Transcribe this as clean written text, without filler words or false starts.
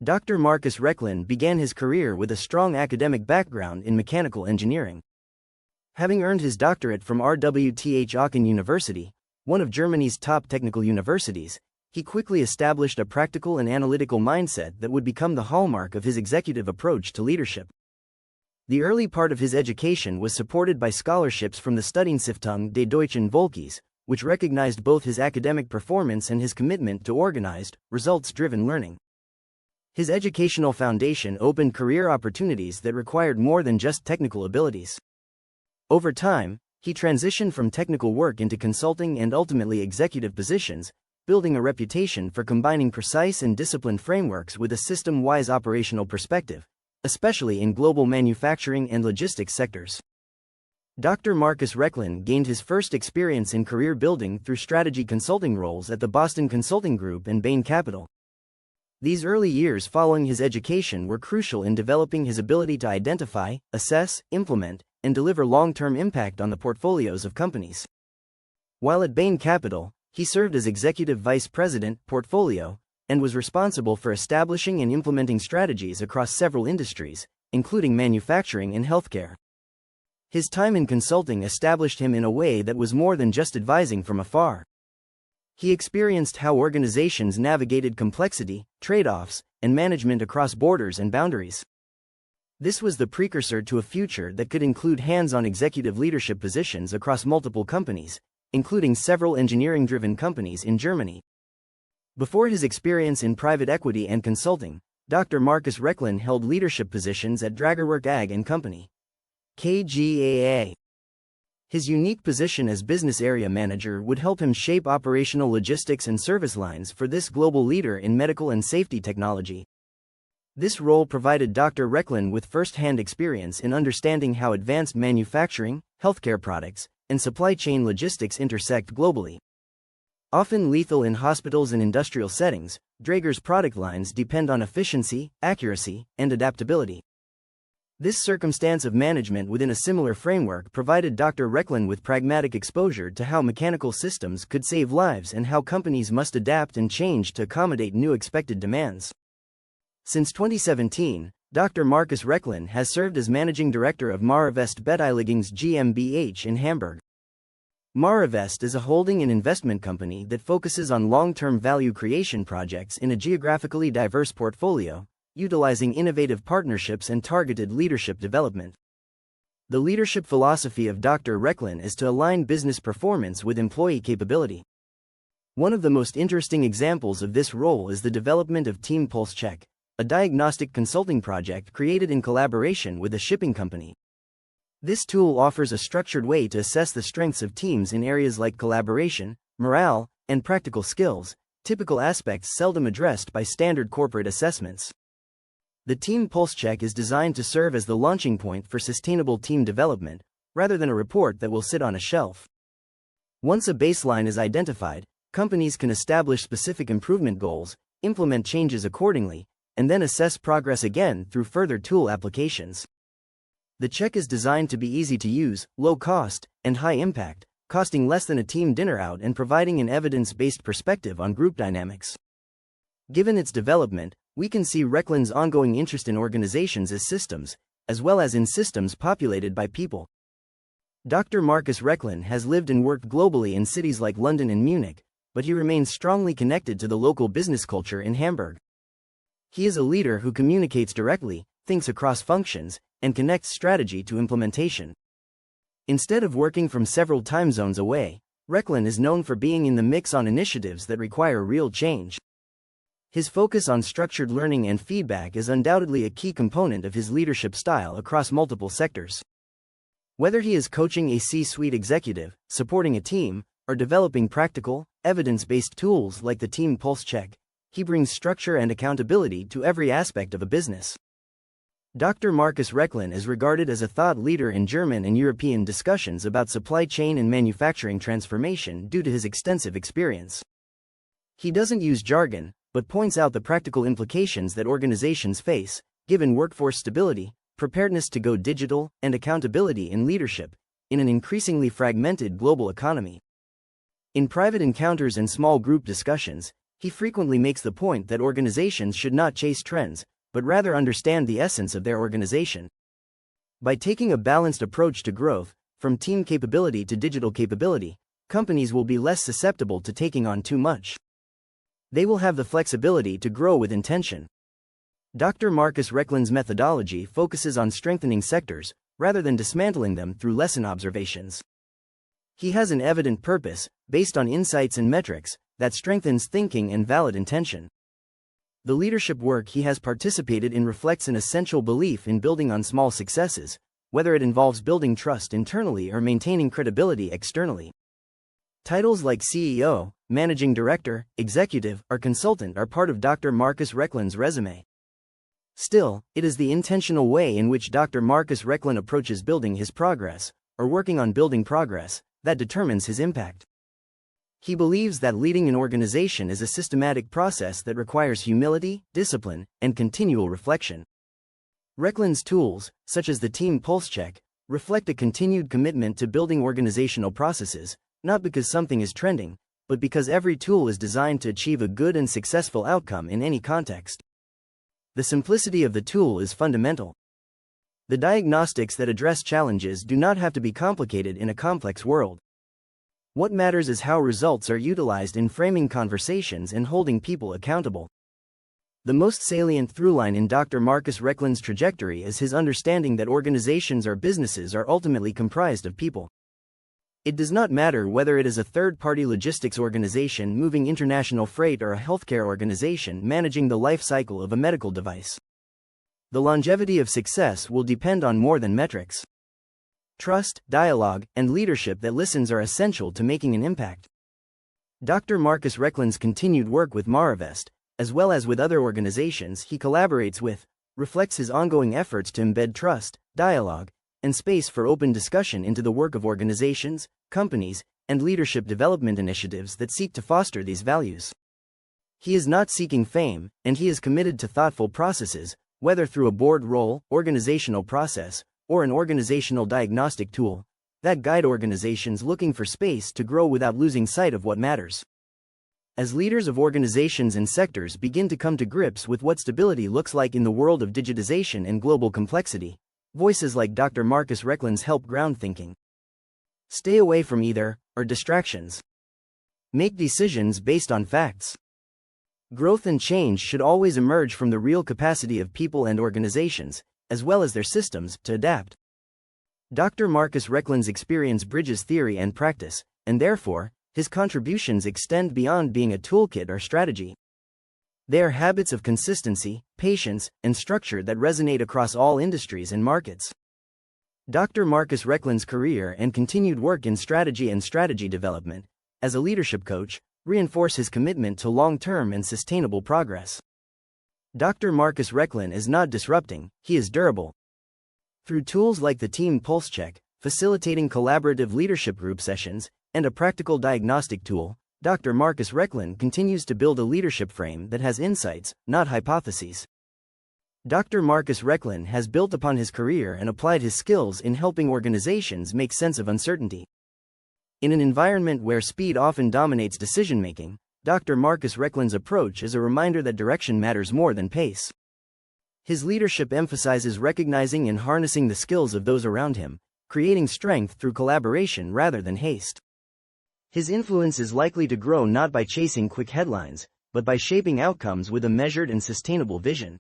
Dr. Markus Rechlin began his career with a strong academic background in mechanical engineering. Having earned his doctorate from RWTH Aachen University, one of Germany's top technical universities, he quickly established a practical and analytical mindset that would become the hallmark of his executive approach to leadership. The early part of his education was supported by scholarships from the Studienstiftung des Deutschen Volkes, which recognized both his academic performance and his commitment to organized, results-driven learning. His educational foundation opened career opportunities that required more than just technical abilities. Over time, he transitioned from technical work into consulting and ultimately executive positions, building a reputation for combining precise and disciplined frameworks with a system-wise operational perspective, especially in global manufacturing and logistics sectors. Dr. Markus Rechlin gained his first experience in career building through strategy consulting roles at the Boston Consulting Group and Bain Capital. These early years following his education were crucial in developing his ability to identify, assess, implement, and deliver long-term impact on the portfolios of companies. While at Bain Capital, he served as Executive Vice President, Portfolio, and was responsible for establishing and implementing strategies across several industries, including manufacturing and healthcare. His time in consulting established him in a way that was more than just advising from afar. He experienced how organizations navigated complexity, trade-offs, and management across borders and boundaries. This was the precursor to a future that could include hands-on executive leadership positions across multiple companies, including several engineering-driven companies in Germany. Before his experience in private equity and consulting, Dr. Markus Rechlin held leadership positions at Dräger AG & Company, KGaA. His unique position as business area manager would help him shape operational logistics and service lines for this global leader in medical and safety technology. This role provided Dr. Rechlin with first-hand experience in understanding how advanced manufacturing, healthcare products, and supply chain logistics intersect globally. Often lethal in hospitals and industrial settings, Dräger's product lines depend on efficiency, accuracy, and adaptability. This circumstance of management within a similar framework provided Dr. Rechlin with pragmatic exposure to how mechanical systems could save lives and how companies must adapt and change to accommodate new expected demands. Since 2017, Dr. Markus Rechlin has served as Managing Director of MAREVEST Beteiligungs GmbH in Hamburg. MAREVEST is a holding and investment company that focuses on long-term value creation projects in a geographically diverse portfolio, utilizing innovative partnerships and targeted leadership development. The leadership philosophy of Dr. Rechlin is to align business performance with employee capability. One of the most interesting examples of this role is the development of Team Pulse Check, a diagnostic consulting project created in collaboration with a shipping company. This tool offers a structured way to assess the strengths of teams in areas like collaboration, morale, and practical skills, typical aspects seldom addressed by standard corporate assessments. The Team Pulse Check is designed to serve as the launching point for sustainable team development, rather than a report that will sit on a shelf. Once a baseline is identified, companies can establish specific improvement goals, implement changes accordingly, and then assess progress again through further tool applications. The check is designed to be easy to use, low cost, and high impact, costing less than a team dinner out and providing an evidence-based perspective on group dynamics. Given its development, we can see Rechlin's ongoing interest in organizations as systems, as well as in systems populated by people. Dr. Markus Rechlin has lived and worked globally in cities like London and Munich, but he remains strongly connected to the local business culture in Hamburg. He is a leader who communicates directly, thinks across functions, and connects strategy to implementation. Instead of working from several time zones away, Rechlin is known for being in the mix on initiatives that require real change. His focus on structured learning and feedback is undoubtedly a key component of his leadership style across multiple sectors. Whether he is coaching a C-suite executive, supporting a team, or developing practical, evidence-based tools like the Team Pulse Check, he brings structure and accountability to every aspect of a business. Dr. Markus Rechlin is regarded as a thought leader in German and European discussions about supply chain and manufacturing transformation due to his extensive experience. He doesn't use jargon, but points out the practical implications that organizations face, given workforce stability, preparedness to go digital, and accountability in leadership, in an increasingly fragmented global economy. In private encounters and small group discussions, He frequently makes the point that organizations should not chase trends, but rather understand the essence of their organization. By taking a balanced approach to growth, from team capability to digital capability, companies will be less susceptible to taking on too much. They will have the flexibility to grow with intention. Dr. Markus Rechlin's methodology focuses on strengthening sectors, rather than dismantling them through lesson observations. He has an evident purpose, based on insights and metrics, that strengthens thinking and valid intention. The leadership work he has participated in reflects an essential belief in building on small successes, whether it involves building trust internally or maintaining credibility externally. Titles like CEO, Managing Director, Executive, or Consultant are part of Dr. Markus Rechlin's resume. Still, it is the intentional way in which Dr. Markus Rechlin approaches building his progress, or working on building progress, that determines his impact. He believes that leading an organization is a systematic process that requires humility, discipline, and continual reflection. Rechlin's tools, such as the Team Pulse Check, reflect a continued commitment to building organizational processes, not because something is trending, but because every tool is designed to achieve a good and successful outcome in any context. The simplicity of the tool is fundamental. The diagnostics that address challenges do not have to be complicated in a complex world. What matters is how results are utilized in framing conversations and holding people accountable. The most salient throughline in Dr. Markus Rechlin's trajectory is his understanding that organizations or businesses are ultimately comprised of people. It does not matter whether it is a third-party logistics organization moving international freight or a healthcare organization managing the life cycle of a medical device. The longevity of success will depend on more than metrics. Trust, dialogue, and leadership that listens are essential to making an impact. Dr. Markus Rechlin's continued work with MAREVEST, as well as with other organizations he collaborates with, reflects his ongoing efforts to embed trust, dialogue, and space for open discussion into the work of organizations, companies, and leadership development initiatives that seek to foster these values. He is not seeking fame, and he is committed to thoughtful processes, whether through a board role, organizational process, or an organizational diagnostic tool, that guide organizations looking for space to grow without losing sight of what matters. As leaders of organizations and sectors begin to come to grips with what stability looks like in the world of digitization and global complexity, voices like Dr. Markus Rechlin's help ground thinking. Stay away from either, or distractions. Make decisions based on facts. Growth and change should always emerge from the real capacity of people and organizations, as well as their systems, to adapt. Dr. Markus Rechlin's experience bridges theory and practice, and therefore, his contributions extend beyond being a toolkit or strategy. They are habits of consistency, patience, and structure that resonate across all industries and markets. Dr. Markus Rechlin's career and continued work in strategy and strategy development, as a leadership coach, reinforce his commitment to long-term and sustainable progress. Dr. Markus Rechlin is not disrupting, he is durable. Through tools like the Team Pulse Check, facilitating collaborative leadership group sessions, and a practical diagnostic tool, Dr. Markus Rechlin continues to build a leadership frame that has insights, not hypotheses. Dr. Markus Rechlin has built upon his career and applied his skills in helping organizations make sense of uncertainty. In an environment where speed often dominates decision-making, Dr. Markus Rechlin's approach is a reminder that direction matters more than pace. His leadership emphasizes recognizing and harnessing the skills of those around him, creating strength through collaboration rather than haste. His influence is likely to grow not by chasing quick headlines, but by shaping outcomes with a measured and sustainable vision.